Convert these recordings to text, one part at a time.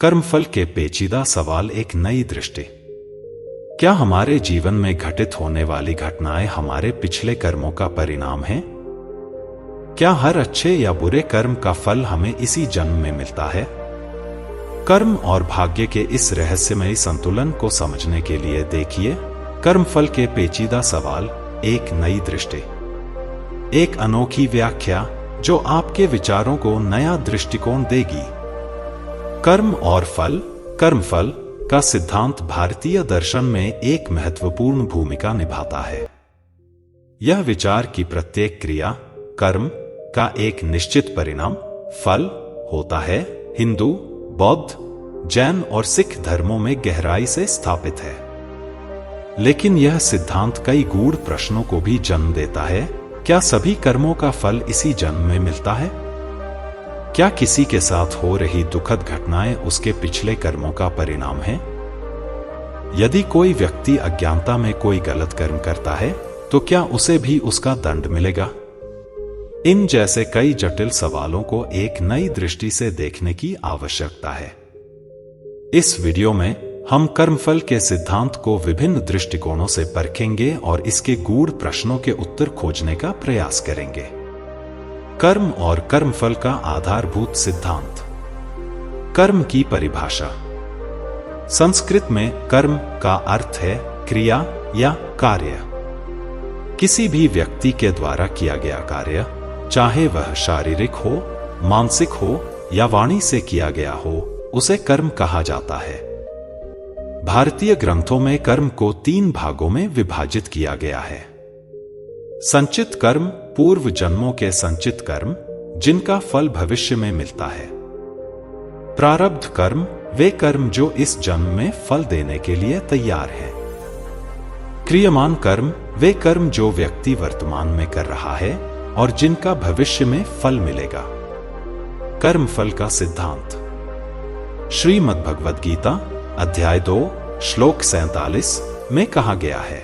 कर्मफल के पेचीदा सवाल। एक नई दृष्टि। क्या हमारे जीवन में घटित होने वाली घटनाएं हमारे पिछले कर्मों का परिणाम हैं? क्या हर अच्छे या बुरे कर्म का फल हमें इसी जन्म में मिलता है? कर्म और भाग्य के इस रहस्यमयी संतुलन को समझने के लिए देखिए कर्मफल के पेचीदा सवाल, एक नई दृष्टि। एक अनोखी व्याख्या जो आपके विचारों को नया दृष्टिकोण देगी। कर्म और फल। कर्मफल का सिद्धांत भारतीय दर्शन में एक महत्वपूर्ण भूमिका निभाता है। यह विचार की प्रत्येक क्रिया, कर्म का एक निश्चित परिणाम, फल होता है, हिंदू, बौद्ध, जैन और सिख धर्मों में गहराई से स्थापित है। लेकिन यह सिद्धांत कई गूढ़ प्रश्नों को भी जन्म देता है। क्या सभी कर्मों का फल इसी जन्म में मिलता है? क्या किसी के साथ हो रही दुखद घटनाएं उसके पिछले कर्मों का परिणाम है? यदि कोई व्यक्ति अज्ञानता में कोई गलत कर्म करता है तो क्या उसे भी उसका दंड मिलेगा? इन जैसे कई जटिल सवालों को एक नई दृष्टि से देखने की आवश्यकता है। इस वीडियो में हम कर्मफल के सिद्धांत को विभिन्न दृष्टिकोणों से परखेंगे और इसके गूढ़ प्रश्नों के उत्तर खोजने का प्रयास करेंगे। कर्म और कर्मफल का आधारभूत सिद्धांत। कर्म की परिभाषा। संस्कृत में कर्म का अर्थ है क्रिया या कार्य। किसी भी व्यक्ति के द्वारा किया गया कार्य, चाहे वह शारीरिक हो, मानसिक हो या वाणी से किया गया हो, उसे कर्म कहा जाता है। भारतीय ग्रंथों में कर्म को 3 भागों में विभाजित किया गया है। संचित कर्म, पूर्व जन्मों के संचित कर्म जिनका फल भविष्य में मिलता है। प्रारब्ध कर्म, वे कर्म जो इस जन्म में फल देने के लिए तैयार हैं। क्रियमान कर्म, वे कर्म जो व्यक्ति वर्तमान में कर रहा है और जिनका भविष्य में फल मिलेगा। कर्मफल का सिद्धांत। श्रीमद् भगवद गीता अध्याय 2 श्लोक 47 में कहा गया है,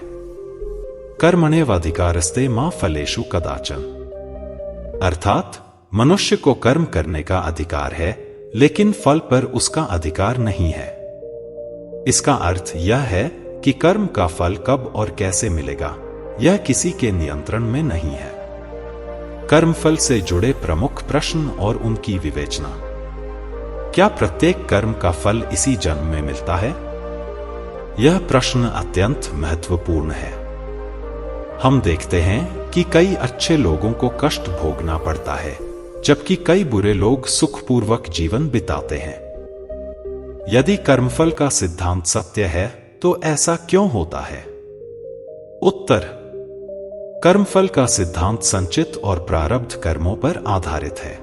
कर्मण्येवाधिकारस्ते मा फलेषु कदाचन। अर्थात मनुष्य को कर्म करने का अधिकार है, लेकिन फल पर उसका अधिकार नहीं है। इसका अर्थ यह है कि कर्म का फल कब और कैसे मिलेगा, यह किसी के नियंत्रण में नहीं है। कर्मफल से जुड़े प्रमुख प्रश्न और उनकी विवेचना। क्या प्रत्येक कर्म का फल इसी जन्म में मिलता है? यह प्रश्न अत्यंत महत्वपूर्ण है। हम देखते हैं कि कई अच्छे लोगों को कष्ट भोगना पड़ता है, जबकि कई बुरे लोग सुखपूर्वक जीवन बिताते हैं। यदि कर्मफल का सिद्धांत सत्य है, तो ऐसा क्यों होता है? उत्तर: कर्मफल का सिद्धांत संचित और प्रारब्ध कर्मों पर आधारित है।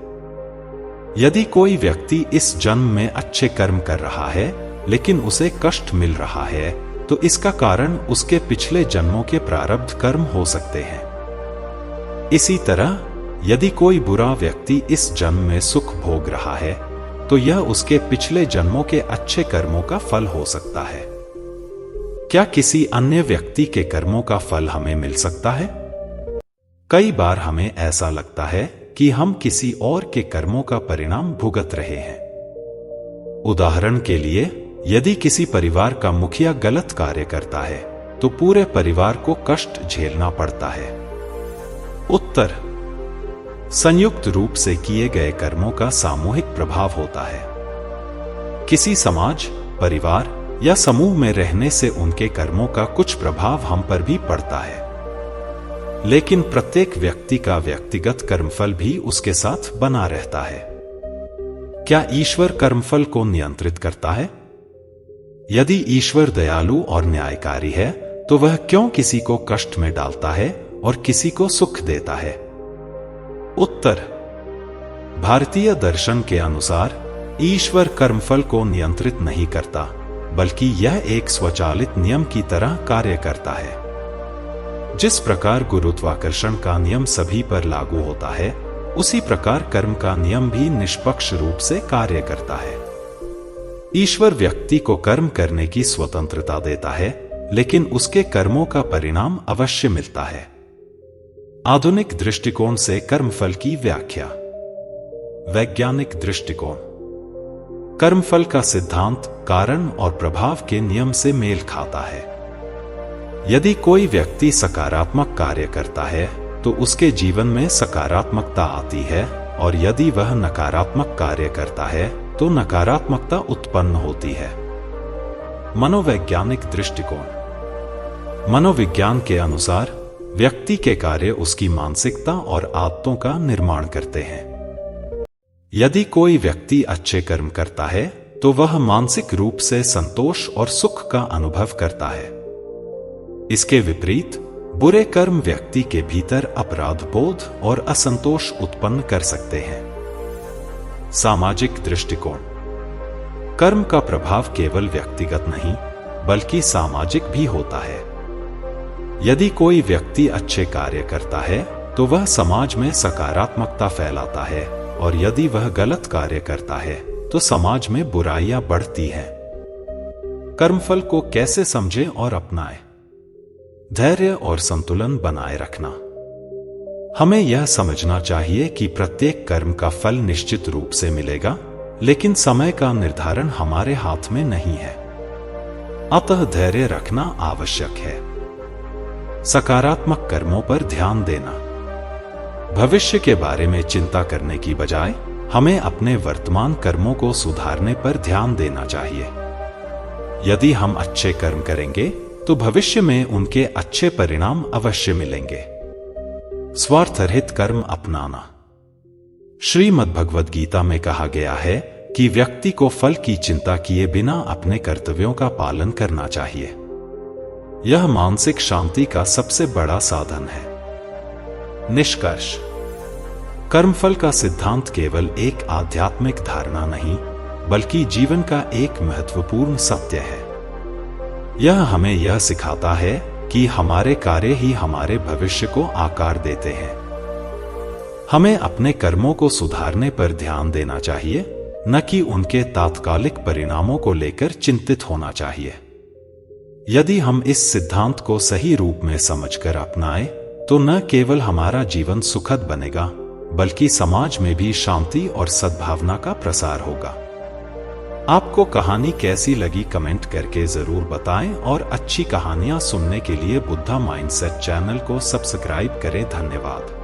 यदि कोई व्यक्ति इस जन्म में अच्छे कर्म कर रहा है, लेकिन उसे कष्ट मिल रहा है, तो इसका कारण उसके पिछले जन्मों के प्रारब्ध कर्म हो सकते हैं। इसी तरह यदि कोई बुरा व्यक्ति इस जन्म में सुख भोग रहा है, तो यह उसके पिछले जन्मों के अच्छे कर्मों का फल हो सकता है। क्या किसी अन्य व्यक्ति के कर्मों का फल हमें मिल सकता है? कई बार हमें ऐसा लगता है कि हम किसी और के कर्मों का परिणाम भुगत रहे हैं। उदाहरण के लिए, यदि किसी परिवार का मुखिया गलत कार्य करता है, तो पूरे परिवार को कष्ट झेलना पड़ता है। उत्तर: संयुक्त रूप से किए गए कर्मों का सामूहिक प्रभाव होता है। किसी समाज, परिवार या समूह में रहने से उनके कर्मों का कुछ प्रभाव हम पर भी पड़ता है। लेकिन प्रत्येक व्यक्ति का व्यक्तिगत कर्मफल भी उसके साथ बना रहता है। क्या ईश्वर कर्मफल को नियंत्रित करता है? यदि ईश्वर दयालु और न्यायकारी है, तो वह क्यों किसी को कष्ट में डालता है और किसी को सुख देता है? उत्तर: भारतीय दर्शन के अनुसार ईश्वर कर्मफल को नियंत्रित नहीं करता, बल्कि यह एक स्वचालित नियम की तरह कार्य करता है। जिस प्रकार गुरुत्वाकर्षण का नियम सभी पर लागू होता है, उसी प्रकार कर्म का नियम भी निष्पक्ष रूप से कार्य करता है। ईश्वर व्यक्ति को कर्म करने की स्वतंत्रता देता है, लेकिन उसके कर्मों का परिणाम अवश्य मिलता है। आधुनिक दृष्टिकोण से कर्मफल की व्याख्या। वैज्ञानिक दृष्टिकोण। कर्मफल का सिद्धांत कारण और प्रभाव के नियम से मेल खाता है। यदि कोई व्यक्ति सकारात्मक कार्य करता है तो उसके जीवन में सकारात्मकता आती है, और यदि वह नकारात्मक कार्य करता है तो नकारात्मकता उत्पन्न होती है। मनोवैज्ञानिक दृष्टिकोण। मनोविज्ञान के अनुसार व्यक्ति के कार्य उसकी मानसिकता और आदतों का निर्माण करते हैं। यदि कोई व्यक्ति अच्छे कर्म करता है तो वह मानसिक रूप से संतोष और सुख का अनुभव करता है। इसके विपरीत बुरे कर्म व्यक्ति के भीतर अपराध बोध और असंतोष उत्पन्न कर सकते हैं। सामाजिक दृष्टिकोण। कर्म का प्रभाव केवल व्यक्तिगत नहीं बल्कि सामाजिक भी होता है। यदि कोई व्यक्ति अच्छे कार्य करता है तो वह समाज में सकारात्मकता फैलाता है, और यदि वह गलत कार्य करता है तो समाज में बुराइयां बढ़ती हैं। कर्मफल को कैसे समझें और अपनाएं? धैर्य और संतुलन बनाए रखना। हमें यह समझना चाहिए कि प्रत्येक कर्म का फल निश्चित रूप से मिलेगा, लेकिन समय का निर्धारण हमारे हाथ में नहीं है। अतः धैर्य रखना आवश्यक है। सकारात्मक कर्मों पर ध्यान देना। भविष्य के बारे में चिंता करने की बजाय हमें अपने वर्तमान कर्मों को सुधारने पर ध्यान देना चाहिए। यदि हम अच्छे कर्म करेंगे तो भविष्य में उनके अच्छे परिणाम अवश्य मिलेंगे। स्वार्थरहित कर्म अपनाना। श्रीमद् भगवद गीता में कहा गया है कि व्यक्ति को फल की चिंता किए बिना अपने कर्तव्यों का पालन करना चाहिए। यह मानसिक शांति का सबसे बड़ा साधन है। निष्कर्ष। कर्मफल का सिद्धांत केवल एक आध्यात्मिक धारणा नहीं बल्कि जीवन का एक महत्वपूर्ण सत्य है। यह हमें यह सिखाता है कि हमारे कार्य ही हमारे भविष्य को आकार देते हैं। हमें अपने कर्मों को सुधारने पर ध्यान देना चाहिए, न कि उनके तात्कालिक परिणामों को लेकर चिंतित होना चाहिए। यदि हम इस सिद्धांत को सही रूप में समझकर अपनाएं तो न केवल हमारा जीवन सुखद बनेगा बल्कि समाज में भी शांति और सद्भावना का प्रसार होगा। आपको कहानी कैसी लगी कमेंट करके जरूर बताएं, और अच्छी कहानियां सुनने के लिए बुद्धा माइंडसेट चैनल को सब्सक्राइब करें। धन्यवाद।